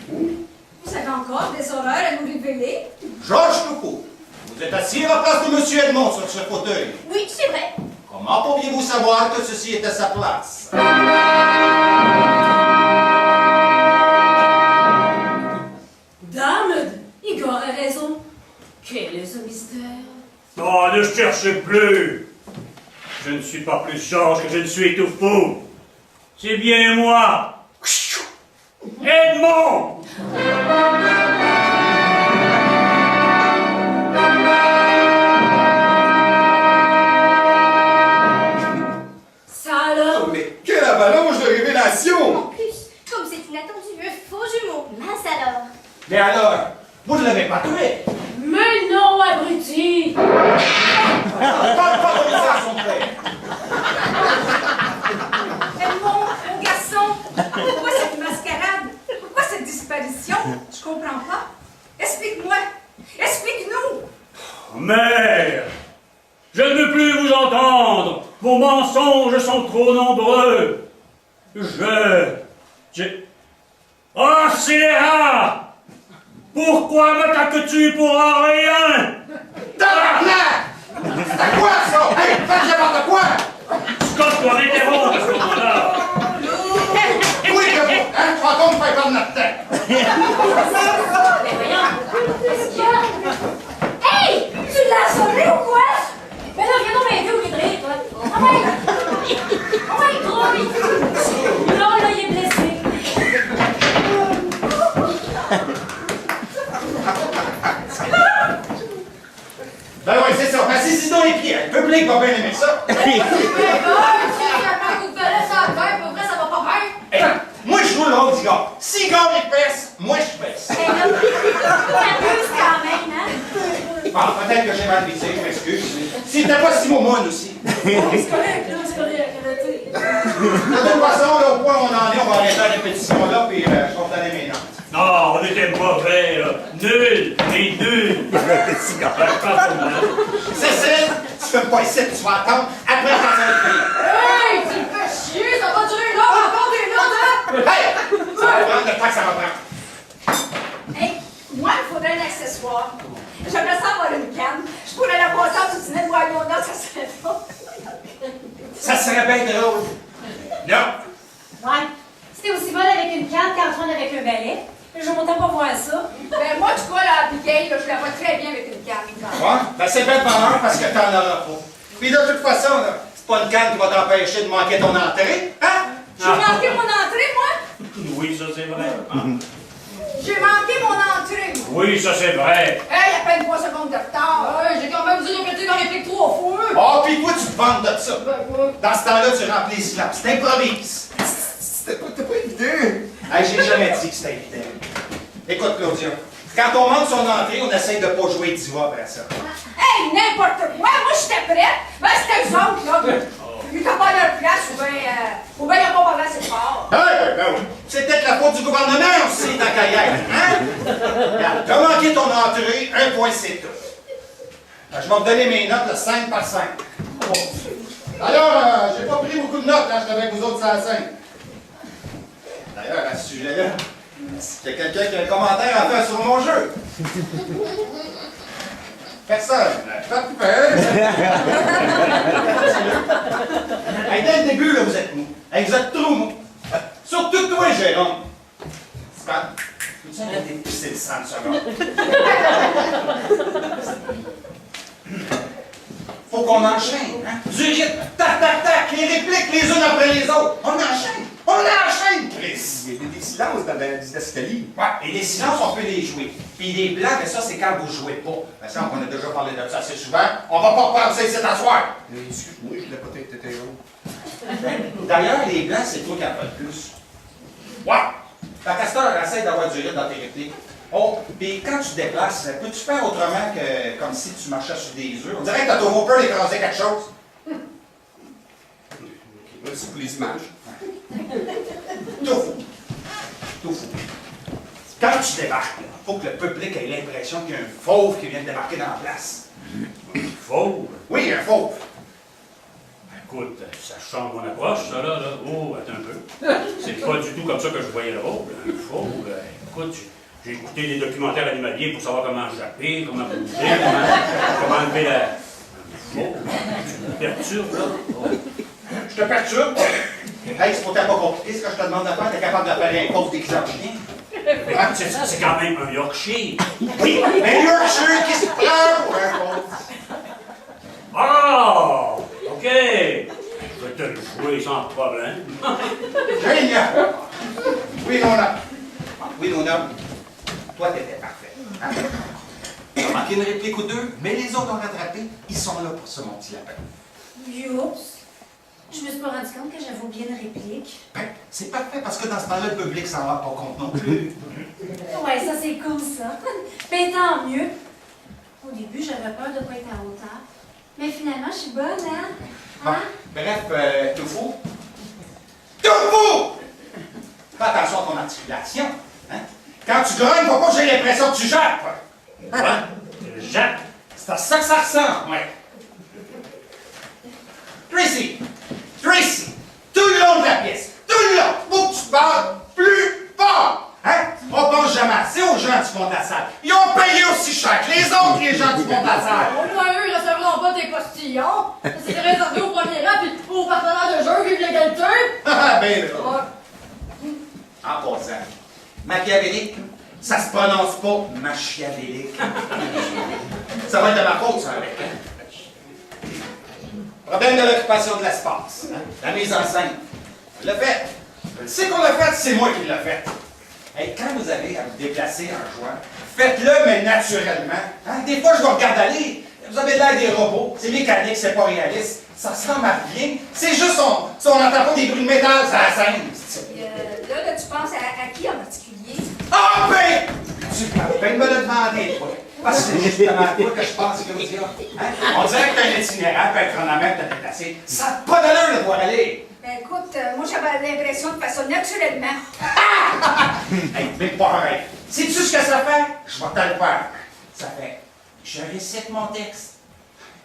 Vous avez encore des horreurs à nous révéler? Georges Loucou, vous êtes assis à la place de Monsieur Edmond sur ce fauteuil. Oui, c'est vrai. Comment pourriez-vous savoir que ceci est à sa place? Dame, Igor a raison. Quel est ce mystère? Oh, ne cherchez plus! Je ne suis pas plus Georges que je ne suis tout fou. C'est bien moi! Edmond! Ça alors? Mais quelle avalanche de révélations! En plus, comme c'est inattendu, un faux jumeau. Mince alors. Mais alors, vous ne l'avez pas tué? Mais non, abruti! Pas de à son père. Edmond, mon garçon, pourquoi cette mascarade? Pourquoi cette disparition? Je comprends pas. Explique-moi. Explique-nous. Mère! Je ne veux plus vous entendre! Vos mensonges sont trop nombreux! Oh, scélérat! Pourquoi m'attaques-tu pour un rien? Tabarnak! C'est quoi ça? Hey, faites n'importe quoi! Scott doit m'interrompre à ce moment-là! Oui, que vous, hein? Tu vas donc me faire perdre notre tête! Mais voyons, qu'est-ce qu'il y a? Hey! Tu l'as assommé ou quoi? Mais là, viens donc m'aider au lieu de rire, toi. Ah ouais! Ah ouais, gros, oui! Non, là, il est blessé. Ben oui, c'est ça. Assisez-y dans les pieds. Le public va bien aimer ça. Hey, moi, je joue le rôle du gars. Si Igor il pèse, moi, je pèse. T'abuses quand même, hein? Ah, peut-être que j'ai mal vissé, je m'excuse. C'était pas si momone aussi. C'est correct, là, c'est correct, arrêtez. De toute façon, là, au point où on en est, on va arrêter la répétition là, puis je vais vous donner mes notes. Non, on était mauvais, là. Nul! Et nul! Cécile, tu fais pas ici, tu vas attendre après quand ça va te payer. Hey, tu me fais chier, ça va durer une heure, encore des notes, hein? Hey! Ça va prendre le temps que ça va prendre. Hey, moi, il me faudrait un accessoire. J'aimerais ça avoir une canne. Je pourrais la passer en dessous de moi, mon nom, ça serait bon. Ça serait bien drôle. Non. Ouais. C'était aussi bon avec une canne qu'Antoine avec un balai. Je m'entends pas voir ça. Ben, moi, tu vois, la Abigail, là, je la vois très bien avec une canne. Ouais, ben c'est bien de bonheur parce que t'en auras pas. Puis de toute façon, là, c'est pas une canne qui va t'empêcher de manquer ton entrée, hein? J'ai manqué mon entrée, moi? Oui, ça c'est vrai. J'ai manqué mon entrée, moi. Oui, ça c'est vrai. Hey, à peine 3 secondes de retard. Hey, j'ai quand même dû répéter ma réplique 3 fois. Oh, puis toi, tu te vantes de ça. Ben, ouais. Dans ce temps-là, tu remplis les syllabes. C'est improvises. C'était pas évident! Hey, j'ai jamais dit que c'était évident. Écoute, Claudia, quand on monte son entrée, on essaye de pas jouer diva après ça. Hey, n'importe quoi. Moi, j'étais prête. Ben, c'était eux autres, là. Ils n'ont pas leur place ou bien ils n'ont pas parlé assez fort. Hey, ben oui. C'est peut-être la faute du gouvernement aussi, ta carrière, hein? Regarde, t'as manqué ton entrée, un point, c'est tout. Ben, je vais te donner mes notes, là, 5 par 5. D'ailleurs, j'ai pas pris beaucoup de notes quand j'étais avec vous autres sur la scène. D'ailleurs, à ce sujet-là, est-ce qu'il y a quelqu'un qui a un commentaire à faire sur mon jeu? Personne. Parfait. Hey, dès le début, là, vous êtes mou. Hey, vous êtes trop mou. Surtout toi, Jérôme. Scott, peux-tu arrêter de pisser le sang de seconde? Faut qu'on enchaîne, hein? Du rythme, tac, tac, tac, les répliques les unes après les autres. On enchaîne! On enchaîne, Chris! Il y a des silences dans la didascalie. Ouais, et les silences, on peut les jouer. Puis les blancs, mais ça, c'est quand vous jouez pas. Mais ça, on a déjà parlé de ça assez souvent. On va pas reprendre ça ici t'asseoir. Excuse-moi, je l'ai peut-être été long. D'ailleurs, les blancs, c'est toi qui en as le plus. Ouais! Ta castor, essaie d'avoir du rythme dans tes répliques. Oh, puis quand tu te déplaces, peux-tu faire autrement que comme si tu marchais sur des œufs? On dirait que t'as toujours peur d'écraser quelque chose. Merci pour les images. Tout fou. Tout fou. Quand tu débarques, il faut que le public ait l'impression qu'il y a un fauve qui vient de débarquer dans la place. Faux. Oui, un fauve. Écoute, ça change mon approche, ça là. Oh, attends un peu. C'est pas du tout comme ça que je voyais le rôle. Un faux. Écoute, j'ai écouté des documentaires animaliers pour savoir comment japper, comment bouger, comment enlever la... Oh, tu me perturbes, là. Oh. Je te perturbe? Hey, c'est pourtant pas compliqué ce que je te demande de faire. T'es capable d'appeler un pauvre déguisé en chien? Ah, c'est quand même un Yorkshire. Oui, mais Yorkshire qui se pleure pour un pauvre. Ah! OK. Je vais te le jouer sans problème. Génial! Oui, Nona. Oui, Nona. Toi, t'étais parfait. Hein? T'as manqué une réplique ou deux, mais les autres ont rattrapé. Ils sont là pour ce mon petit lapin. Youps! Je me suis pas rendu compte que j'avais oublié une réplique. Ben, c'est parfait parce que dans ce temps-là, le public s'en rend pas compte non plus. Ouais, ça c'est cool ça. Ben tant mieux. Au début, j'avais peur de pas être à hauteur. Mais finalement, je suis bonne, hein? Bon, Hein? bref, tout fou. Tout fou! Fais attention à ton articulation. Hein? Quand tu grognes, faut pas que j'ai l'impression que tu jappes. Quoi? Jappe? C'est à ça que ça ressemble, ouais. Tracy! Tracy! Tout le long de la pièce, tout le long, faut que tu parles plus fort! Hein? On pense jamais assez aux gens du fond de la salle. Ils ont payé aussi cher que les autres, les gens du fond de la salle. Au moins, eux, ils recevront pas tes postillons. C'est réservé au premier rang puis aux partenaires de jeu qui viennent l'égalité. Ah, ben là. Ouais. En passant, machiavélique, ça se prononce pas machiavélique. Ça va être de ma faute, ça, avec. Hein? Problème de l'occupation de l'espace. Hein? La mise en scène. Je l'ai fait. Je sais qu'on l'a fait, c'est moi qui l'ai fait. Hey, quand vous avez à vous déplacer en jouant, faites-le, mais naturellement. Hein? Des fois, je vous regarde aller. Vous avez l'air des robots. C'est mécanique, c'est pas réaliste. Ça ressemble à rien. C'est juste si on n'entend pas des bruits de métal sur la scène. Là, tu penses à qui en particulier? Ah ben! Tu peux bien me le demander, toi. Parce que c'est justement à toi que je pense, Claudia. Hein? On dirait que t'es un itinérant, puis un chronomètre de déplacer. Ça n'a pas d'allure de voir aller. Ben écoute, moi j'avais l'impression de faire ça naturellement. Hey, mais pas pareil. Sais-tu ce que ça fait? Je vais te le faire. Ça fait, je récite mon texte.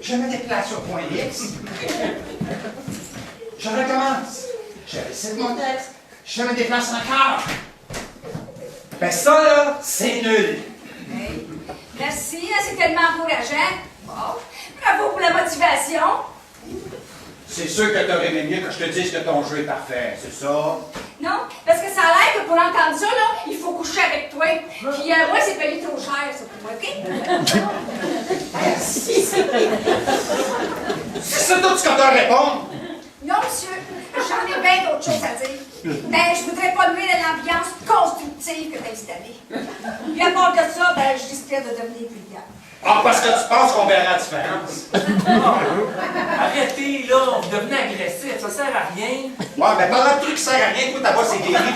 Je me déplace sur point X. Je recommence. Je récite mon texte. Je me déplace encore. Ben ça, là, c'est nul. Hey. Merci, là, c'est tellement encourageant. Bon. Bravo pour la motivation. C'est sûr que t'aurais aimé mieux que je te dise que ton jeu est parfait, c'est ça? Non, parce que ça a l'air que pour entendre ça, là, il faut coucher avec toi. Puis moi, c'est payé trop cher, ça, pour moi, OK? Merci. C'est ça tout ce qu'on doit répondre? Non, monsieur, j'en ai bien d'autres choses à dire. Ben, je voudrais pas nuire à l'ambiance constructive que t'as installée. Puis à part de ça, ben, je risquerais de devenir brillante. Ah, parce que tu penses qu'on verra la différence? Arrêtez, là, vous devenez agressif, ça sert à rien. Ouais, ben pendant le truc qui sert à rien, toi, ta voix, c'est guéri.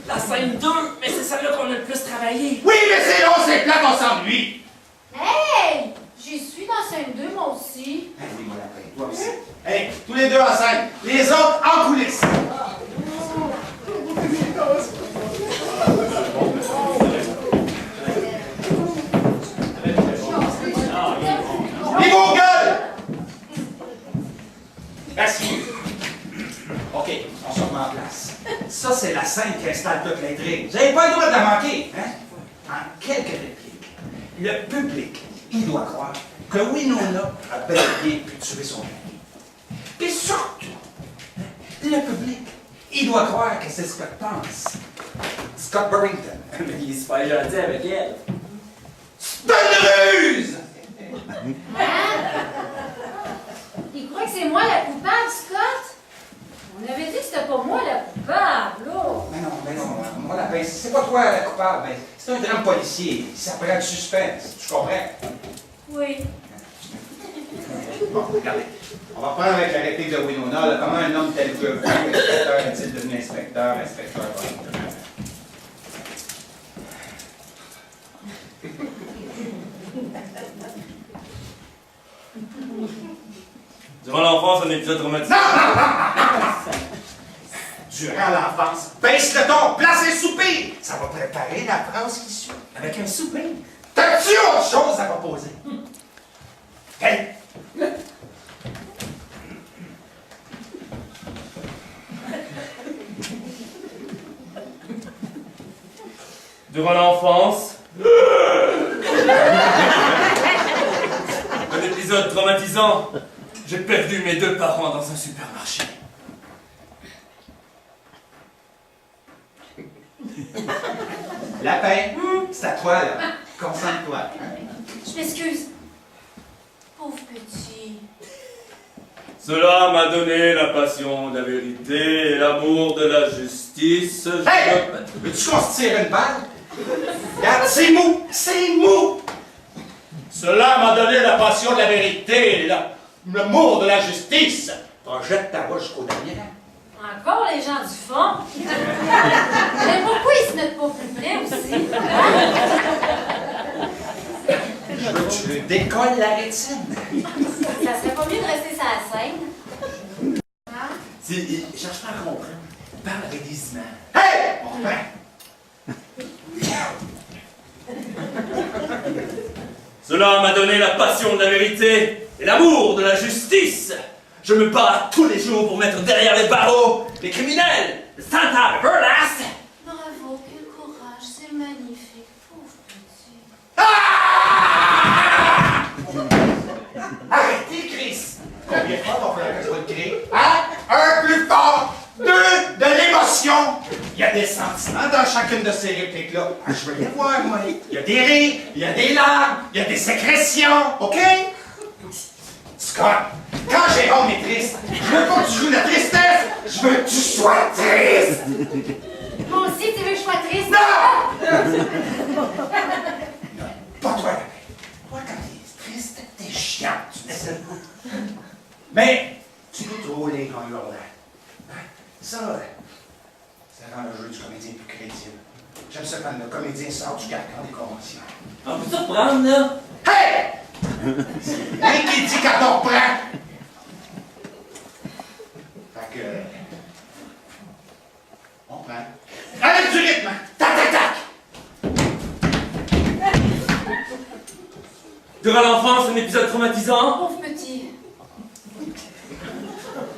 La scène 2, mais c'est celle-là qu'on a le plus travaillé. Oui, mais c'est long, c'est plat, on s'ennuie. Hey! J'y suis dans scène 2, moi aussi. Hey, oui, mon lapin, toi aussi. Hey, tous les deux en scène. Les autres en coulisses. Les vos gueules! Merci. OK, on se remet en place. Ça, c'est la scène qui installe toute l'intrigue. Vous n'avez pas le droit de la manquer, hein? En quelques répliques, le public, il doit croire que Winona a bel et bien pu tuer son ami. Et surtout, le public, il doit croire que c'est ce que pense Scott Barrington. Mais il est super gentil avec elle. C'est une ruse! Il croit que c'est moi la coupable, Scott? On avait dit que c'était pas moi la coupable, là. Mais non, moi, c'est pas toi la coupable. Ben, c'est un drame policier. Ça prend du suspense. Tu comprends? Oui. Bon, regardez. On va reprendre avec la réplique de Winona. Là, comment un homme tel que vous, inspecteur, est-il devenu inspecteur, inspecteur, Durant l'enfance, un épisode traumatisant. Durant l'enfance, baisse le ton, place les soupers. Ça va préparer la phrase qui suit. Avec un soupir. T'as-tu autre chose à proposer? Hey! Durant l'enfance, un épisode traumatisant, j'ai perdu mes 2 parents dans un supermarché. Lapin, c'est à toi, là. Concentre-toi. Je m'excuse. Pauvre petit. Cela m'a donné la passion de la vérité et l'amour de la justice. Hey! Veux-tu qu'on se tire une balle? Regarde, c'est mou! C'est mou! Cela m'a donné la passion de la vérité et l'amour de la justice. Projette ta voix jusqu'au dernier rang. Encore les gens du fond. Mais pourquoi ils se mettent pas plus près aussi? Je veux que tu lui décolles la rétine. Ça serait pas mieux de rester sur la scène? Cherche pas à comprendre. Parle avec des images. Hey! On reprend. Cela m'a donné la passion de la vérité et l'amour de la justice. Je me bats tous les jours pour mettre derrière les barreaux les criminels, le Santa Burlast. Bravo, quel courage, c'est magnifique, pauvre petit. Arrêtez, Chris! Combien de fois on fait un cri? Hein? Un plus fort! 2 de l'émotion! Il y a des sentiments dans chacune de ces répliques-là. Ah, je veux les voir, moi. Il y a des rires, il y a des larmes, il y a des sécrétions, OK? Scott, quand Jérôme est triste, je veux pas que tu joues la tristesse, je veux que tu sois triste! Moi aussi, tu veux que je sois triste? Non! Pas toi, Lapin. Toi, quand t'es triste, t'es chiant, tu décides pas. Mais, tu peux trop les grands hurlants. Hein? Ça rend le jeu du comédien plus crédible. J'aime ça quand le comédien sort du carcan des conventions. On peut te reprendre, là? Hey! C'est rien qui dit quand on reprend! Fait que... on prend. Avec du rythme! Tac, tac, tac! Durant l'enfance, un épisode traumatisant. Pauvre petit.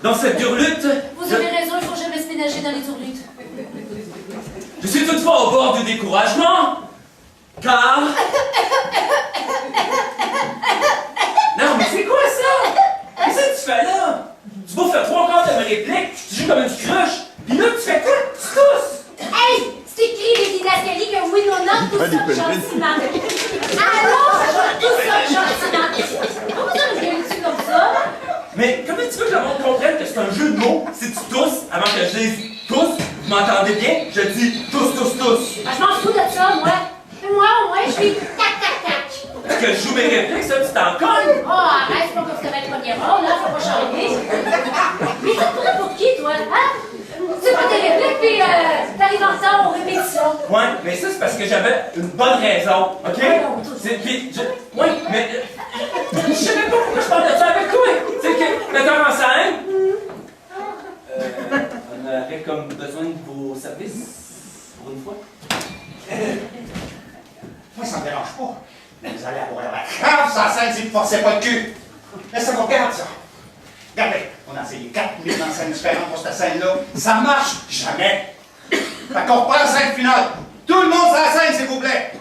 Dans cette dure lutte, Vous avez raison, il faut jamais se ménager dans les tourlutes. je suis toutefois au bord du découragement, car... Non, mais c'est quoi ça? Qu'est-ce que tu fais là? Tu vas faire 3 quarts de mes répliques, tu joues comme une cruche, pis là, tu fais quoi? Tu tousses! Hey! C'est écrit les didascalies que Winona tout ça gentiment. Allons, tout ça gentiment. Comment ça me viens-tu comme ça? Mais comment tu veux que le monde comprenne que c'est un jeu de mots si tu tousses avant que je dise tous? Vous m'entendez bien? Je dis tous, tous, tous. Ah, je m'en fous de ça, moi. Mais moi, au moins, je suis tac, tac, tac. Est-ce que je joue mes répliques, ça, tu t'en cognes? Oh, arrête, c'est pas comme si t'avais le premier rôle, là, faut pas changer. Mais ça te prend pour qui, toi, hein? C'est pas tes répliques, puis t'arrives en retard aux répétitions. Ouais, mais ça, c'est parce que j'avais une bonne raison, OK? Puis, oui, mais je sais même pas pourquoi je parle de ça avec toi. C'est que, metteur en scène, on aurait comme besoin de vos services, pour une fois. Moi, ça me dérange pas. Mais vous allez avoir la crave sur la scène si vous ne forcez pas le cul. Mais ça vous regarde, ça. Regardez, on a essayé 4 mises en scène différentes pour cette scène-là. Ça marche jamais. Fait qu'on reprend la scène finale. Tout le monde sur la scène, s'il vous plaît.